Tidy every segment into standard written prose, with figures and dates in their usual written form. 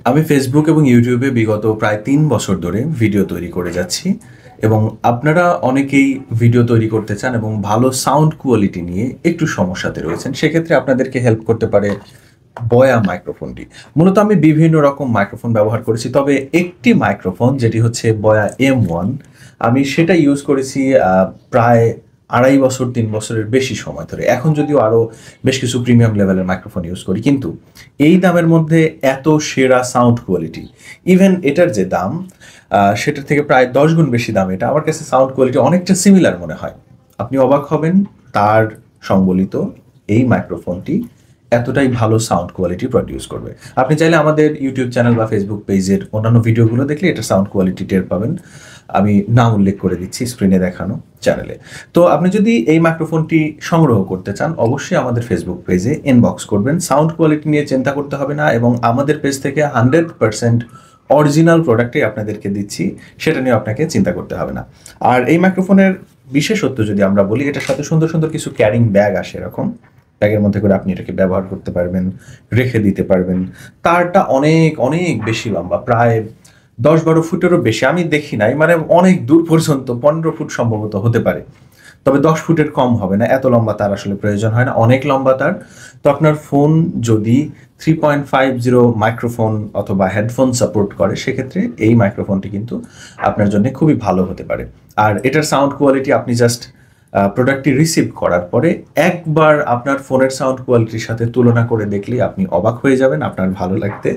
আমি ফেসবুক এবং ইউটিউবে বিগত প্রায় ৩ বছর ধরে ভিডিও তৈরি করে যাচ্ছি এবং আপনারা অনেকেই ভিডিও তৈরি করতে চান এবং ভালো সাউন্ড কোয়ালিটি নিয়ে একটু সমস্যাতে রয়েছেন। সেক্ষেত্রে আপনাদেরকে হেল্প করতে পারে বয়া মাইক্রোফোনটি। মূলত আমি বিভিন্ন রকম মাইক্রোফোন ব্যবহার করেছি, তবে একটি মাইক্রোফোন যেটি হচ্ছে বয়া M1, আমি সেটা ইউজ করেছি প্রায় ২.৫ বছর ৩ বছরের বেশি সময় ধরে। এখন যদিও আরও বেশ কিছু প্রিমিয়াম লেভেলের মাইক্রোফোন ইউজ করি, কিন্তু এই দামের মধ্যে এত সেরা সাউন্ড কোয়ালিটি, ইভেন এটার যে দাম সেটার থেকে প্রায় ১০ গুণ বেশি দাম, এটা আমার কাছে সাউন্ড কোয়ালিটি অনেকটা সিমিলার মনে হয়। আপনি অবাক হবেন, তার সংবলিত এই মাইক্রোফোনটি এতটাই ভালো সাউন্ড কোয়ালিটি প্রডিউস করবে। আপনি চাইলে আমাদের ইউটিউব চ্যানেল বা ফেসবুক পেজের অন্যান্য ভিডিওগুলো দেখলে এটা সাউন্ড কোয়ালিটি টের পাবেন। আমি নাম উল্লেখ করে দিচ্ছি স্ক্রিনে দেখানো চ্যানেলে। তো আপনি যদি এই মাইক্রোফোনটি সংগ্রহ করতে চান, অবশ্যই আমাদের ফেসবুক পেজে ইনবক্স করবেন। সাউন্ড কোয়ালিটি নিয়ে চিন্তা করতে হবে না, এবং আমাদের পেজ থেকে 100% অরিজিনাল প্রোডাক্টই আপনাদেরকে দিচ্ছি, সেটা নিয়ে আপনাকে চিন্তা করতে হবে না। আর এই মাইক্রোফোনের বিশেষত্ব যদি আমরা বলি, এটার সাথে সুন্দর সুন্দর কিছু ক্যারিং ব্যাগ আসে, এরকম ব্যাগের মধ্যে করে আপনি এটাকে ব্যবহার করতে পারবেন, রেখে দিতে পারবেন। তারটা অনেক অনেক বেশি লম্বা, প্রায় ১০-১২ ফুটেরও বেশি। আমি দেখি নাই, মানে অনেক দূর পর্যন্ত ১৫ ফুট সম্ভবত হতে পারে, তবে ১০ ফুটের কম হবে না। এত লম্বা তার আসলে প্রয়োজন হয় না, অনেক লম্বা তার। তো আপনার ফোন যদি 3.50 মাইক্রোফোন অথবা হেডফোন সাপোর্ট করে, সেক্ষেত্রে এই মাইক্রোফোনটি কিন্তু আপনার জন্য খুবই ভালো হতে পারে। আর এটার সাউন্ড কোয়ালিটি আপনি জাস্ট প্রোডাক্টটি রিসিভ করার পরে একবার আপনার ফোনের সাউন্ড কোয়ালিটির সাথে তুলনা করে দেখলেই আপনি অবাক হয়ে যাবেন, আপনার ভালো লাগতে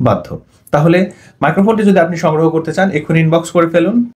বাধ্য। তাহলে মাইক্রোফোনটি যদি আপনি সংগ্রহ করতে চান, এক্ষুনি ইনবক্স করে ফেলুন।